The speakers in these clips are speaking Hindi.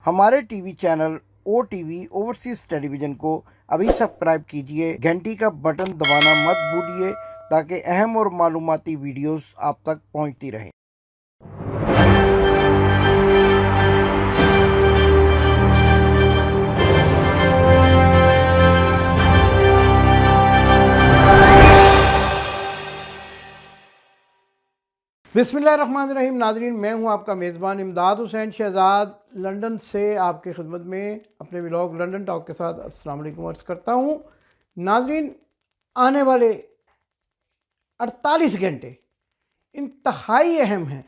हमारे TV channel OTV overseas television को अभी सब्सक्राइब कीजिए, घंटी का बटन दबाना मत भूलिए ताकि अहम और मालूमाती वीडियोस आप तक पहुंचती रहें। बिस्मिल्लाहिर्रहमानिर्रहीम। नाज़रीन, मैं हूं आपका मेज़बान इमदाद हुसैन शहज़ाद, लंदन से आपके खिदमत में अपने व्लॉग लंदन टॉक के साथ अस्सलाम वालेकुम अर्ज़ करता हूं। नाज़रीन, आने वाले 48 घंटे इंतहाई अहम हैं।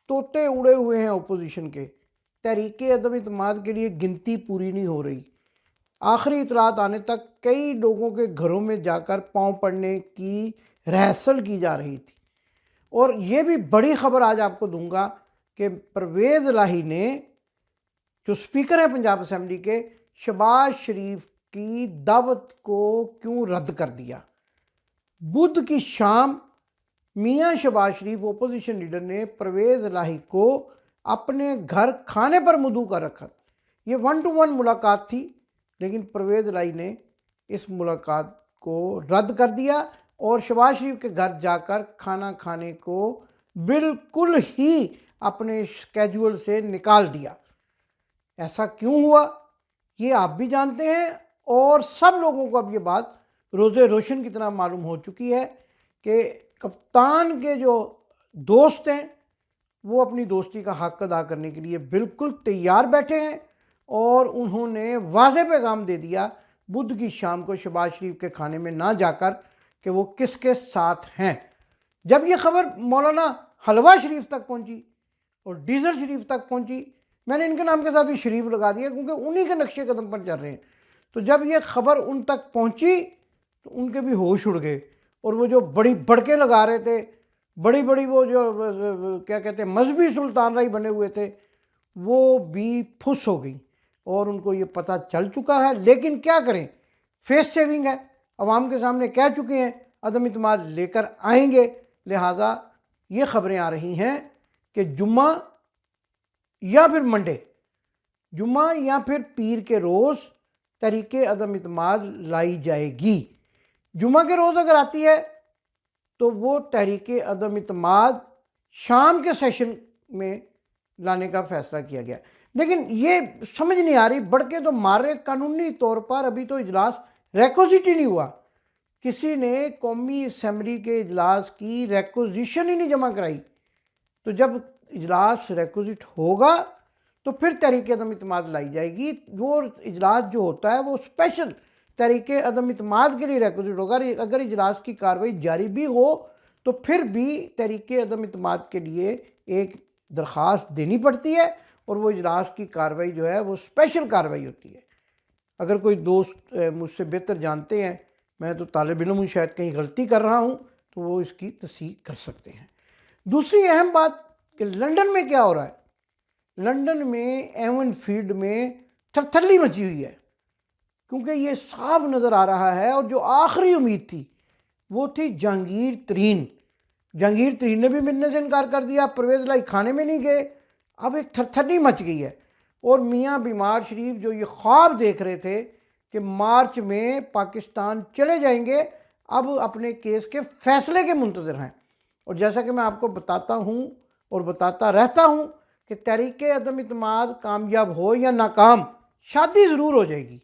तोते उड़े हुए हैं अपोजिशन के। तहरीके अदम इत्मीनान के लिए गिनती पूरी नहीं हो रही। आखिरी इतलात आने तक कई लोगों के घरों में जाकर पाँव पड़ने की रिहर्सल की जा रही थी। और ये भी बड़ी ख़बर आज आपको दूंगा कि परवेज़ इलाही ने, जो स्पीकर हैं पंजाब असम्बली के, शहबाज शरीफ की दावत को क्यों रद्द कर दिया। बुध की शाम मियां शहबाज शरीफ ओपोजिशन लीडर ने परवेज़ इलाही को अपने घर खाने पर मदऊ कर रखा। ये 1 to 1 मुलाकात थी, लेकिन परवेज़ इलाही ने इस मुलाकात को रद्द कर दिया और शहबाज शरीफ के घर जाकर खाना खाने को बिल्कुल ही अपने स्केड्यूल से निकाल दिया। ऐसा क्यों हुआ ये आप भी जानते हैं और सब लोगों को अब ये बात रोज़े रोशन की तरह मालूम हो चुकी है कि कप्तान के जो दोस्त हैं वो अपनी दोस्ती का हक अदा करने के लिए बिल्कुल तैयार बैठे हैं और उन्होंने वाज़ेह पैगाम दे दिया बुध की शाम को शहबाज शरीफ के खाने में ना जाकर कि वो किसके साथ हैं। जब ये खबर मौलाना हलवा शरीफ तक पहुंची और डीजल शरीफ तक पहुंची, मैंने इनके नाम के साथ भी शरीफ लगा दिया क्योंकि उन्हीं के नक्शे कदम पर चल रहे हैं। तो जब ये खबर उन तक पहुंची तो उनके भी होश उड़ गए और वो जो बड़ी बड़के लगा रहे थे, बड़ी बड़ी वो जो क्या कहते हैं मजहबी सुल्तान राही बने हुए थे, वो भी फुस हो गई और उनको ये पता चल चुका है। लेकिन क्या करें, फेस सेविंग है, अवाम के सामने कह चुके हैं अदम इत्मीनान लेकर आएंगे। लिहाजा ये खबरें आ रही हैं कि जुम्मा या फिर मंडे, जुम्मा या फिर पीर के रोज़ तहरीके अदम इत्मीनान लाई जाएगी। जुम्मा के रोज़ अगर आती है तो वो तहरीके अदम इत्मीनान शाम के सेशन में लाने का फ़ैसला किया गया। लेकिन ये समझ नहीं आ रही, बढ़ तो मार रहे, कानूनी तौर पर अभी तो इजलास रेकोजिट ही नहीं हुआ। किसी ने कौमी असम्बली के इजलास की रेकोजिशन ही नहीं जमा कराई। तो जब इजलास रेकोजिट होगा तो फिर तहरीके अदम इत्मीनान लाई जाएगी। वो इजलास जो होता है वो स्पेशल तहरीके अदम इत्मीनान के लिए रेकोजिट होगा। अगर इजलास की कार्रवाई जारी भी हो तो फिर भी तहरीके अदम इत्मीनान के लिए एक दरख्वास्त देनी पड़ती है और वो इजलास की कार्रवाई जो है वो स्पेशल कार्रवाई होती है। अगर कोई दोस्त मुझसे बेहतर जानते हैं, मैं तो तालिब इल्म हूँ, शायद कहीं गलती कर रहा हूँ, तो वो इसकी तस्दीक कर सकते हैं। दूसरी अहम बात कि लंदन में क्या हो रहा है। लंदन में एवन फील्ड में थरथल्ली मची हुई है क्योंकि ये साफ नज़र आ रहा है और जो आखिरी उम्मीद थी वो थी जहांगीर तरीन। जहांगीर तरीन ने भी मिलने से इनकार कर दिया, परवेज़ इलाही खाने में नहीं गए। अब एक थरथल्ली मच गई है और मियाँ बीमार शरीफ जो ये ख्वाब देख रहे थे कि मार्च में पाकिस्तान चले जाएंगे, अब अपने केस के फैसले के मुंतज़िर हैं। और जैसा कि मैं आपको बताता हूँ और बताता रहता हूँ कि तहरीके अदम इत्मीनान कामयाब हो या नाकाम, शादी ज़रूर हो जाएगी,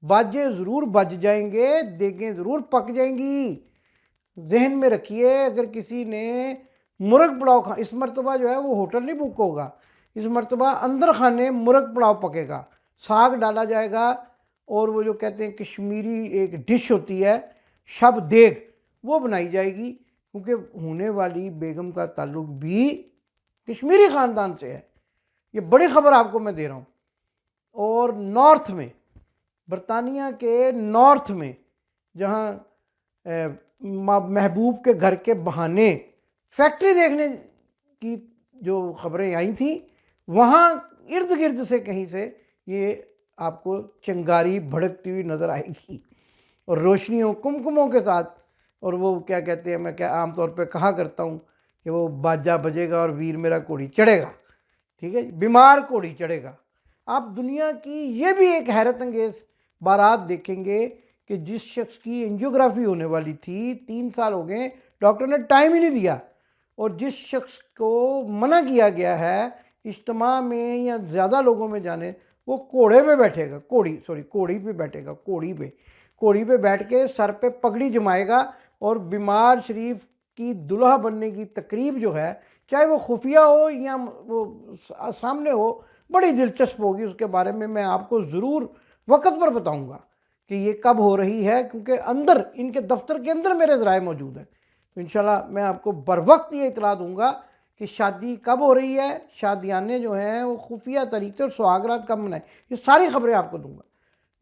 बाजे ज़रूर बज जाएंगे, देगें ज़रूर पक जाएंगी। जहन में रखिए, अगर किसी ने मुर्ग पुलाव खा, इस मरतबा जो है वो होटल नहीं बुक होगा, इस मरतबा अंदर खाने मुर्ग पुलाव पकेगा, साग डाला जाएगा और वो जो कहते हैं कश्मीरी एक डिश होती है शब देग, वो बनाई जाएगी क्योंकि होने वाली बेगम का ताल्लुक भी कश्मीरी ख़ानदान से है। ये बड़ी ख़बर आपको मैं दे रहा हूँ। और नॉर्थ में, बरतानिया के नॉर्थ में, जहाँ महबूब के घर के बहाने फैक्ट्री देखने की जो खबरें आई थी, वहाँ इर्द गिर्द से कहीं से ये आपको चिंगारी भड़कती हुई नज़र आएगी और रोशनियों कुमकुमों के साथ। और वो क्या कहते हैं, मैं क्या आमतौर पे कहा करता हूँ कि वो बाजा बजेगा और वीर मेरा घोड़ी चढ़ेगा। ठीक है, बीमार घोड़ी चढ़ेगा। आप दुनिया की ये भी एक हैरत अंगेज़ बारात देखेंगे कि जिस शख्स की एंजियोग्राफी होने वाली थी 3 साल हो गए, डॉक्टर ने टाइम ही नहीं दिया, और जिस शख्स को मना किया गया है इज्तिमा में या ज़्यादा लोगों में जाने, वो घोड़े पे बैठेगा, घोड़ी पे बैठेगा, घोड़ी पे बैठ के सर पे पगड़ी जमाएगा, और बीमार शरीफ की दुल्हा बनने की तकरीब जो है, चाहे वो खुफिया हो या वो सामने हो, बड़ी दिलचस्प होगी। उसके बारे में मैं आपको ज़रूर वक्त पर बताऊंगा कि ये कब हो रही है, क्योंकि अंदर इनके दफ्तर के अंदर मेरे ज़राए मौजूद हैं। तो इंशाल्लाह मैं आपको बर वक्त ये इतला दूंगा कि शादी कब हो रही है, शादियाने जो हैं वो खुफिया तरीके और सुहागरात कब मनाएं, ये सारी खबरें आपको दूंगा।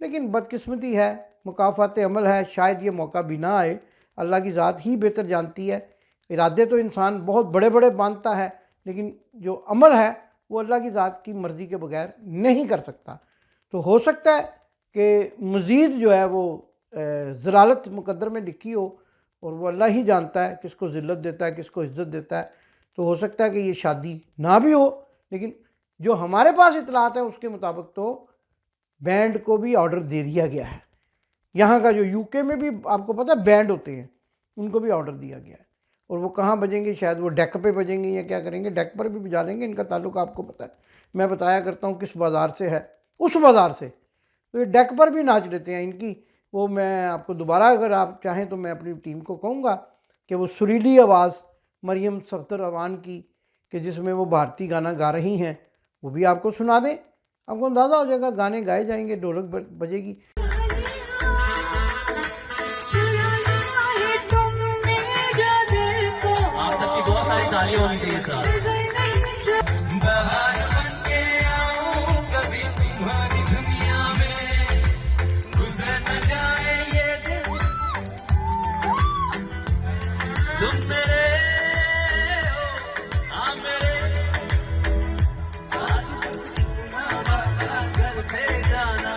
लेकिन बदकिस्मती है, मुकाफ़ात अमल है, शायद ये मौका भी ना आए। अल्लाह की ज़ात ही बेहतर जानती है। इरादे तो इंसान बहुत बड़े बड़े बांधता है, लेकिन जो अमल है वो अल्लाह की ज़ात की मर्ज़ी के बगैर नहीं कर सकता। तो हो सकता है कि मज़ीद जो है वो ज़लालत मुकद्दर में लिखी हो, और वो अल्लाह ही जानता है किसको ज़िल्लत देता है, किसको इज़्ज़त देता है। तो हो सकता है कि ये शादी ना भी हो, लेकिन जो हमारे पास इतलात है उसके मुताबिक तो बैंड को भी ऑर्डर दे दिया गया है। यहाँ का जो यूके में भी आपको पता है बैंड होते हैं, उनको भी ऑर्डर दिया गया है। और वो कहाँ बजेंगे, शायद वो डेक पे बजेंगे या क्या करेंगे, डेक पर भी बजा लेंगे। इनका ताल्लुक आपको पता है, मैं बताया करता हूँ किस बाज़ार से है, उस बाज़ार से। तो ये डेक पर भी नाच लेते हैं इनकी। वो मैं आपको दोबारा अगर आप चाहें तो मैं अपनी टीम को कहूँगा कि वो सुरीली आवाज़ मरियम सफ्दर अवान की, कि जिसमें वो भारतीय गाना गा रही हैं, वो भी आपको सुना दें। आपको अंदाज़ा हो जाएगा, गाने गाए जाएंगे, ढोलक बजेगी। आप सबकी बहुत सारी तालियां होनी चाहिए साहब। बाहर बन के आऊं कभी तुम्हारी दुनिया में, गुजर न जाए ये दिन, तुम मेरे हो, हाँ मेरे, घर पे जाना।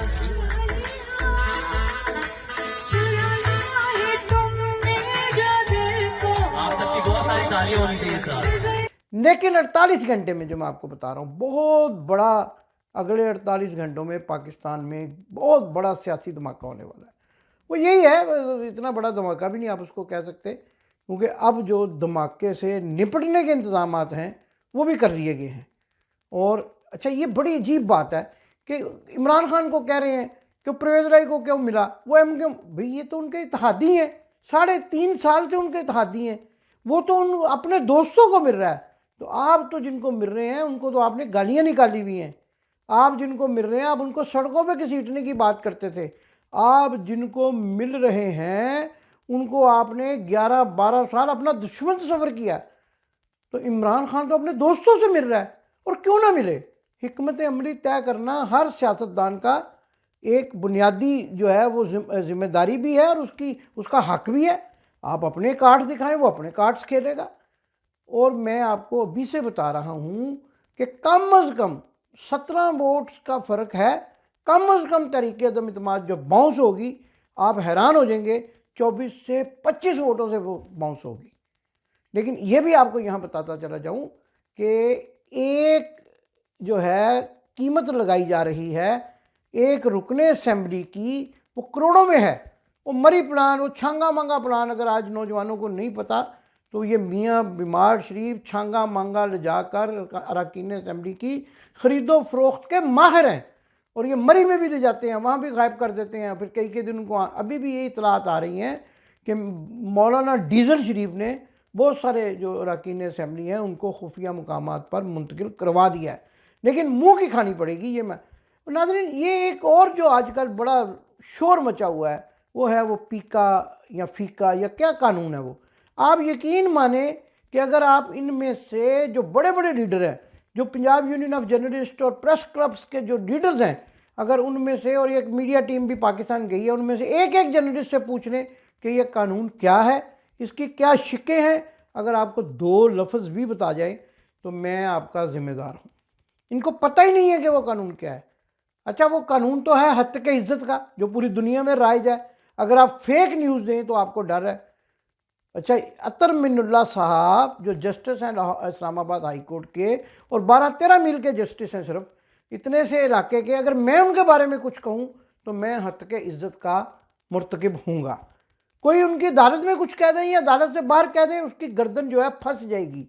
आप सबकी बहुत सारी तालियां होनी चाहिए साहब। लेकिन 48 घंटे में जो मैं आपको बता रहा हूँ, बहुत बड़ा, अगले 48 घंटों में पाकिस्तान में बहुत बड़ा सियासी धमाका होने वाला है। वो यही है, इतना बड़ा धमाका भी नहीं आप उसको कह सकते, क्योंकि अब जो धमाके से निपटने के इंतजाम हैं वो भी कर लिए गए हैं। और अच्छा, ये बड़ी अजीब बात है कि इमरान खान को कह रहे हैं कि परवेज़ राय को क्यों मिला, वो एम क्यों, भाई ये तो उनके इत्तेहादी हैं, 3.5 साल से उनके इत्तेहादी हैं, वो तो उन अपने दोस्तों को मिल रहा है। तो आप तो जिनको मिल रहे हैं उनको तो आपने गालियाँ निकाली हुई हैं। आप जिनको मिल रहे हैं, आप उनको सड़कों पे घसीटने की बात करते थे। आप जिनको मिल रहे हैं उनको आपने 11-12 साल अपना दुश्मन तस्वर किया। तो इमरान खान तो अपने दोस्तों से मिल रहा है, और क्यों ना मिले। हिकमत अमली तय करना हर सियासतदान का एक बुनियादी जो है वो जिम्मेदारी भी है, और उसका हक भी है। आप अपने कार्ड्स दिखाएं, वो अपने कार्ड्स खेलेगा। और मैं आपको अभी से बता रहा हूँ कि कम अज़ कम 17 वोट्स का फ़र्क है। कम अज़ कम तरीके अदम इत्मीनान जब बाउंस होगी, आप हैरान हो जाएंगे, 24 से 25 वोटों से वो बाउंस होगी। लेकिन ये भी आपको यहाँ बताता चला जाऊँ कि एक जो है कीमत लगाई जा रही है एक रुकने असेंबली की, वो करोड़ों में है। वो मरी प्लान, वो छांगा मांगा प्लान, अगर आज नौजवानों को नहीं पता तो ये मियाँ बीमार शरीफ छांगा मांगा ले जाकर अरकान असेंबली की ख़रीदो फ़रोख्त के माहिर हैं, और ये मरी में भी ले जाते हैं, वहाँ भी गायब कर देते हैं। फिर कई दिन उनको अभी भी ये इतलात आ रही हैं कि मौलाना डीज़ल शरीफ ने बहुत सारे जो अरकान असेंबली हैं उनको खुफिया मकामात पर मुंतकिल करवा दिया है। लेकिन मुँह की खानी पड़ेगी ये। मैं नाज़रीन, ये एक और जो आजकल बड़ा शोर मचा हुआ है वो है वो पीका या फीका या क्या कानून है वो। आप यकीन माने कि अगर आप इनमें से जो बड़े बड़े लीडर हैं, जो पंजाब यूनियन ऑफ जर्नलिस्ट और प्रेस क्लब्स के जो लीडर्स हैं, अगर उनमें से, और एक मीडिया टीम भी पाकिस्तान गई है, उनमें से एक एक जर्नलिस्ट से पूछ लें कि यह कानून क्या है, इसकी क्या शिक्के हैं, अगर आपको 2 लफ्ज़ भी बता जाए तो मैं आपका ज़िम्मेदार हूँ। इनको पता ही नहीं है कि वो कानून क्या है। अच्छा, वो कानून तो है हत्या के इज़्ज़त का, जो पूरी दुनिया में राइज है। अगर आप फेक न्यूज़ दें तो आपको डर है। अच्छा, अतर मिन्नुल्लाह साहब जो जस्टिस हैं इस्लामाबाद हाई कोर्ट के, और 12-13 मील के जस्टिस हैं सिर्फ, इतने से इलाके के, अगर मैं उनके बारे में कुछ कहूँ तो मैं हत्क इज़्ज़त का मुर्तकिब हूँगा। कोई उनकी अदालत में कुछ कह दें या अदालत से बाहर कह दें, उसकी गर्दन जो है फंस जाएगी।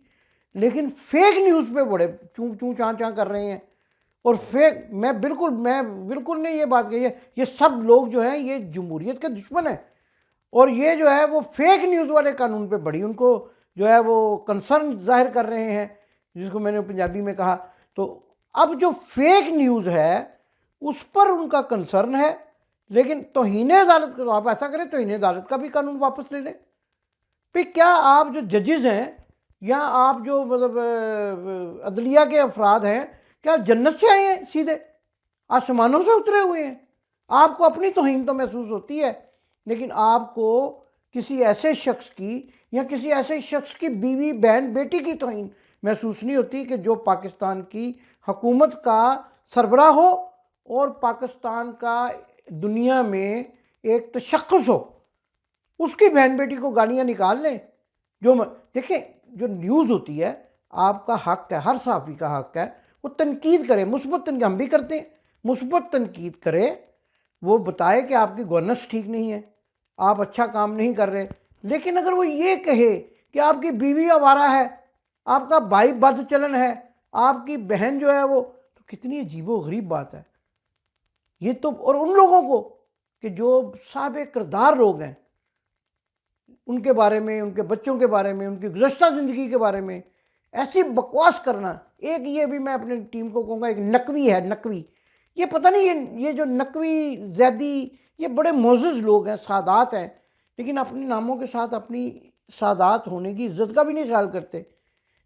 लेकिन फेक न्यूज़ पे बड़े चूँ चूँ चाँ चाँ कर रहे हैं। और फेक, मैं बिल्कुल नहीं ये बात कही है, ये सब लोग जो हैं ये जमहूरियत के दुश्मन हैं। और ये जो है वो फेक न्यूज़ वाले कानून पे बड़ी उनको जो है वो कंसर्न जाहिर कर रहे हैं, जिसको मैंने पंजाबी में कहा। तो अब जो फेक न्यूज़ है उस पर उनका कंसर्न है, लेकिन तौहीन अदालत का, तो आप ऐसा करें तौहीन अदालत का भी कानून वापस ले लें। फिर क्या आप जो जजेज़ हैं या आप जो मतलब अदलिया के अफराद हैं, क्या आप जन्नत से आए हैं, सीधे आसमानों से उतरे हुए हैं? आपको अपनी तौहीन तो महसूस होती है, लेकिन आपको किसी ऐसे शख्स की या किसी ऐसे शख्स की बीवी, बहन, बेटी की तौहीन महसूस नहीं होती कि जो पाकिस्तान की हुकूमत का सरबराह हो और पाकिस्तान का दुनिया में एक तशख़्ख़ुस हो, उसकी बहन बेटी को गालियाँ निकाल लें। देखें, जो न्यूज़ होती है, आपका हक़ है, हर सहाफ़ी का हक़ है वो तनकीद करे, मुस्बत तनकीद हम भी करते हैं, मुस्बत तनकीद करे, वो बताए कि आपकी गवर्नेंस ठीक नहीं है, आप अच्छा काम नहीं कर रहे। लेकिन अगर वो ये कहे कि आपकी बीवी आवारा है, आपका भाई बदचलन है, आपकी बहन जो है वो, तो कितनी अजीबो-गरीब बात है ये तो। और उन लोगों को कि जो साहिब किरदार लोग हैं, उनके बारे में, उनके बच्चों के बारे में, उनकी गुज़श्ता ज़िंदगी के बारे में ऐसी बकवास करना। एक ये भी मैं अपनी टीम को कहूँगा, एक नकवी है, नकवी, ये पता नहीं ये जो नकवी, ज़ैदी, ये बड़े मोअज़्ज़ज़ लोग हैं, सादात हैं, लेकिन अपने नामों के साथ अपनी सादात होने की इज़्ज़त का भी नहीं ख्याल करते।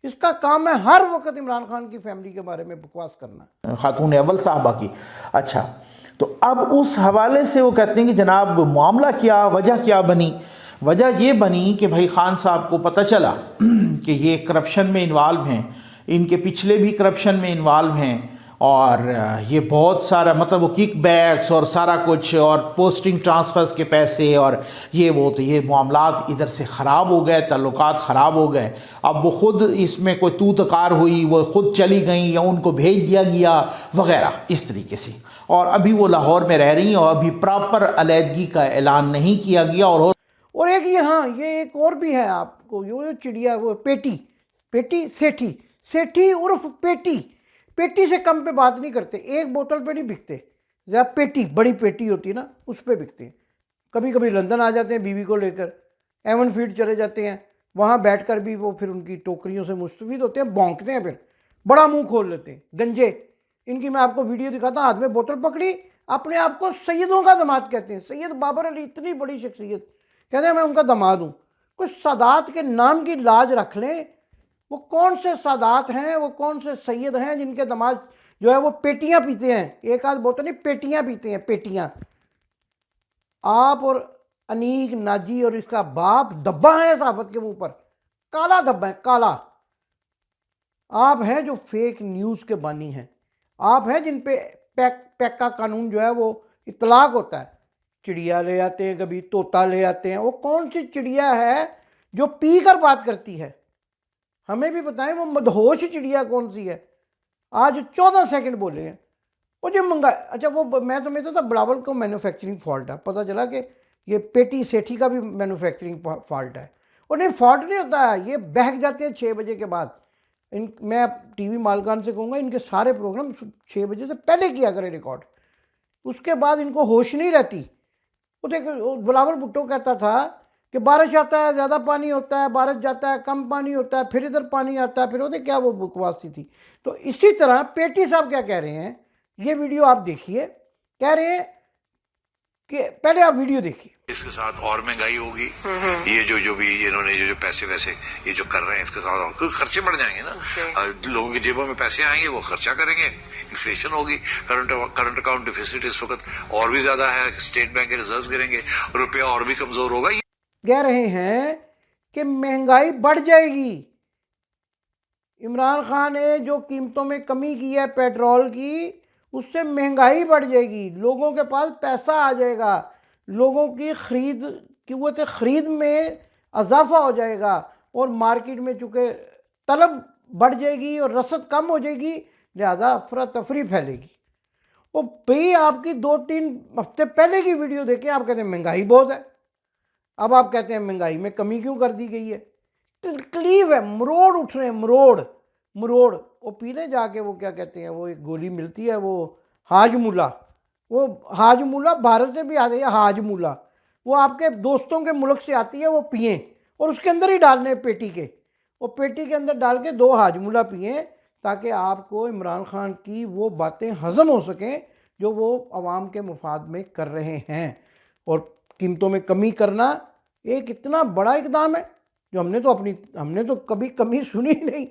इसका काम है हर वक्त इमरान खान की फैमिली के बारे में बकवास करना। खातून अव्वल साहबा की। अच्छा, तो अब उस हवाले से वो कहते हैं कि जनाब मामला क्या, वजह क्या बनी? वजह ये बनी कि भाई खान साहब को पता चला कि ये करप्शन में इन्वॉल्व हैं, इनके पिछले भी करप्शन में इन्वॉल्व हैं, और ये बहुत सारा मतलब वो किक बैक्स और सारा कुछ और पोस्टिंग ट्रांसफ़र्स के पैसे और ये वो, तो ये मामलात इधर से ख़राब हो गए, ताल्लुकात ख़राब हो गए। अब वो ख़ुद इसमें कोई तू तकार हुई, वो ख़ुद चली गई या उनको भेज दिया गया वग़ैरह इस तरीके से। और अभी वो लाहौर में रह रही हैं और अभी प्रॉपर अलहदगी का ऐलान नहीं किया गया। और एक ये एक और भी है आपको, जो चिड़िया, वो सेठी उर्फ पेटी से कम पे बात नहीं करते, एक बोतल पे नहीं बिकते, या पेटी, बड़ी पेटी होती है ना, उस पे बिकते हैं। कभी कभी लंदन आ जाते हैं बीवी को लेकर, एवन फील्ड चले जाते हैं, वहाँ बैठकर भी वो फिर उनकी टोकरियों से मुस्तफीद होते हैं, भौंकते हैं, फिर बड़ा मुंह खोल लेते हैं, गंजे। इनकी मैं आपको वीडियो दिखाता हूँ, हाथ में बोतल पकड़ी, अपने आप को सैयदों का दामाद कहते हैं, सैयद बाबर अली, इतनी बड़ी शख्सियत, कहते हैं मैं उनका दामाद हूँ। कुछ सादात के नाम की लाज रख लें। वो कौन से सादात हैं, वो कौन से सैयद हैं जिनके दामाद जो है वो पेटियां पीते हैं, एक आध बोतल नहीं, पेटियां पीते हैं, पेटियां। आप और अनीक नाजी और इसका बाप धब्बा है सहाफत के मुंह पर, काला धब्बा है, काला। आप हैं जो फेक न्यूज़ के बानी हैं, आप हैं जिन पे पैक का कानून जो है वो इतलाक होता है। चिड़िया ले आते हैं, कभी तोता ले आते हैं, वो कौन सी चिड़िया है जो पी कर बात करती है? हमें भी बताएं वो मदहोश चिड़िया कौन सी है। आज 14 सेकंड बोले हैं वो जो मंगा। अच्छा, वो मैं समझता था बिलावल को मैन्युफैक्चरिंग फॉल्ट है, पता चला कि ये पेटी सेठी का भी मैन्युफैक्चरिंग फॉल्ट है। और नहीं, फॉल्ट नहीं होता है, ये बहक जाते हैं 6 बजे के बाद। मैं टीवी मालकान से कहूँगा इनके सारे प्रोग्राम 6 बजे से पहले किया करें रिकॉर्ड, उसके बाद इनको होश नहीं रहती। वो देख, बिलावल भुट्टो कहता था कि बारिश आता है ज़्यादा पानी होता है, बारिश जाता है कम पानी होता है, फिर इधर पानी आता है, फिर वो क्या वो बकवासी थी। तो इसी तरह पेटी साहब क्या कह रहे हैं, ये वीडियो आप देखिए, कह रहे हैं कि पहले आप वीडियो देखिए। इसके साथ और महंगाई होगी, ये जो भी इन्होंने जो पैसे वैसे ये जो कर रहे हैं, इसके साथ और खर्चे बढ़ जाएंगे ना, लोगों की जेबों में पैसे आएंगे, वो खर्चा करेंगे, इन्फ्लेशन होगी, करंट अकाउंट डिफिसिट इस वक्त और भी ज्यादा है, स्टेट बैंक के रिजर्व गिरेंगे, रुपया और भी कमजोर होगा। कह रहे हैं कि महंगाई बढ़ जाएगी। इमरान खान ने जो कीमतों में कमी की है पेट्रोल की, उससे महंगाई बढ़ जाएगी, लोगों के पास पैसा आ जाएगा, लोगों की क़ुव्वत ख़रीद में इजाफा हो जाएगा, और मार्केट में चूँकि तलब बढ़ जाएगी और रसद कम हो जाएगी, लिहाजा अफरा तफरी फैलेगी। वो भाई आपकी 2-3 हफ्ते पहले की वीडियो देखें, आप कहते हैं महंगाई बहुत है, अब आप कहते हैं महंगाई में कमी क्यों कर दी गई है। तकलीफ है, मरोड़ उठ रहे हैं, मरोड़। वो पीने जाके वो क्या कहते हैं, वो एक गोली मिलती है, वो हाजमूला, वो हाजमूला भारत से भी आ गई है हाजमूला, वो आपके दोस्तों के मुल्क से आती है, वो पिए और उसके अंदर ही डालने पेटी के, वो पेटी के अंदर डाल के 2 हाजमूला पिए ताकि आपको इमरान खान की वो बातें हज़म हो सकें जो वो आवाम के मुफाद में कर रहे हैं। और कीमतों में कमी करना एक इतना बड़ा इकदाम है जो हमने तो कभी कमी सुनी नहीं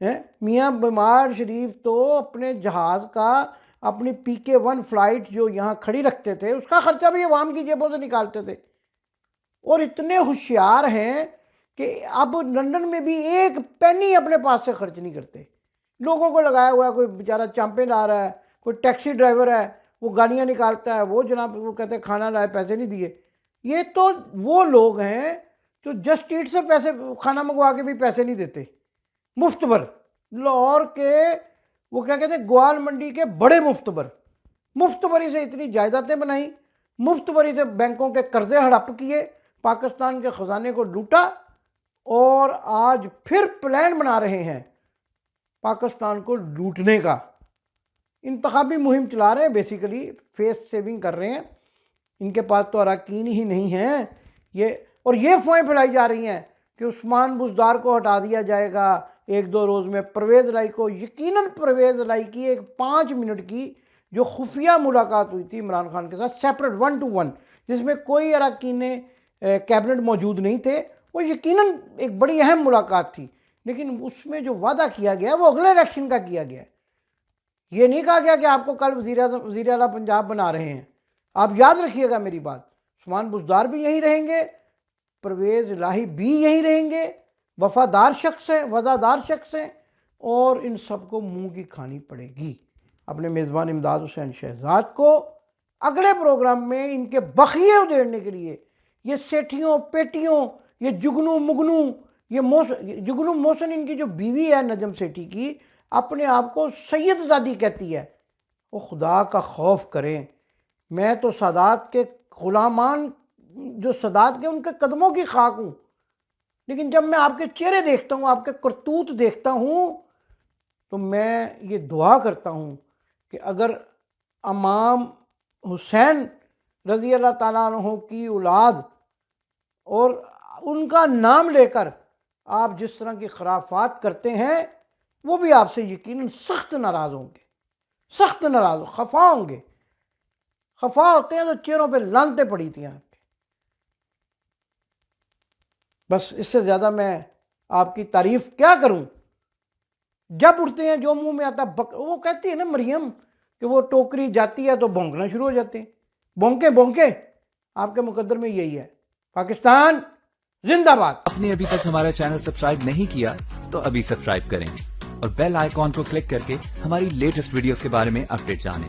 है। मियाँ बीमार शरीफ तो अपने जहाज़ का, अपनी PK-1 फ़्लाइट जो यहाँ खड़ी रखते थे, उसका ख़र्चा भी अवाम की जेबों से निकालते थे। और इतने होशियार हैं कि अब लंदन में भी एक पेनी अपने पास से खर्च नहीं करते। लोगों को लगाया हुआ है, कोई बेचारा चांपे ला रहा है, कोई टैक्सी ड्राइवर है, वो गालियाँ निकालता है, वो जनाब वो कहते हैं खाना लाए पैसे नहीं दिए। ये तो वो लोग हैं जो जस्ट ईट से पैसे, खाना मंगवा के भी पैसे नहीं देते, मुफ्त भर। लाहौर के वो क्या कहते हैं, ग्वाल मंडी के बड़े मुफ्त भरी से इतनी जायदादें बनाई, मुफ्त भरी से बैंकों के कर्जे हड़प किए, पाकिस्तान के ख़जाने को लूटा, और आज फिर प्लान बना रहे हैं पाकिस्तान को लूटने का। इंतखाबी मुहिम चला रहे हैं, बेसिकली फेस सेविंग कर रहे हैं। इनके पास तो अरकान ही नहीं हैं ये अफवाहें फैलाई जा रही हैं कि उस्मान बुज़दार को हटा दिया जाएगा 1-2 रोज़ में। परवेज़ लाई को, यकीनन परवेज़ लाई की एक 5 मिनट की जो खुफिया मुलाकात हुई थी इमरान खान के साथ, सेपरेट 1 to 1, जिसमें कोई अरकान कैबिनेट मौजूद नहीं थे, वो यकीनन एक बड़ी अहम मुलाकात थी। लेकिन उसमें जो वादा किया गया वो अगले इलेक्शन का किया गया। ये नहीं कहा गया कि आपको कल वज़ीर आला पंजाब बना रहे हैं। आप याद रखिएगा मेरी बात, उस्मान बुज़दार भी यहीं रहेंगे, परवेज़ इलाही भी यहीं रहेंगे, वफादार शख्स हैं, और इन सबको मुंह की खानी पड़ेगी। अपने मेज़बान इमदाद हुसैन शहजाद को अगले प्रोग्राम में इनके बखिए उधेड़ने के लिए, ये सेठियों पेटियों, ये जुगनू मुगनू, ये जुगनू मोहसिन इनकी जो बीवी है नजम सेठी की, अपने आप को सैयदजादी कहती है। वो खुदा का खौफ करें। मैं तो सादात के ग़ुलामान, जो सादात के उनके कदमों की खाक हूँ, लेकिन जब मैं आपके चेहरे देखता हूँ, आपके करतूत देखता हूँ, तो मैं ये दुआ करता हूँ कि अगर इमाम हुसैन रज़ी अल्लाह ताला अन्हु की औलाद और उनका नाम लेकर आप जिस तरह की खराफात करते हैं, वो भी आपसे यकीनन सख्त नाराज़ होंगे, खफा होंगे। खफा होते हैं तो चेहरों पे लानतें पड़ी थी आपके। बस इससे ज़्यादा मैं आपकी तारीफ़ क्या करूं। जब उठते हैं जो मुंह में आता वो कहती है ना मरियम कि वो टोकरी जाती है तो भौंकना शुरू हो जाते हैं। भौंके आपके मुकद्दर में यही है। पाकिस्तान जिंदाबाद। आपने अभी तक हमारा चैनल सब्सक्राइब नहीं किया तो अभी सब्सक्राइब करें और बेल आइकॉन को क्लिक करके हमारी लेटेस्ट वीडियोस के बारे में अपडेट जानें।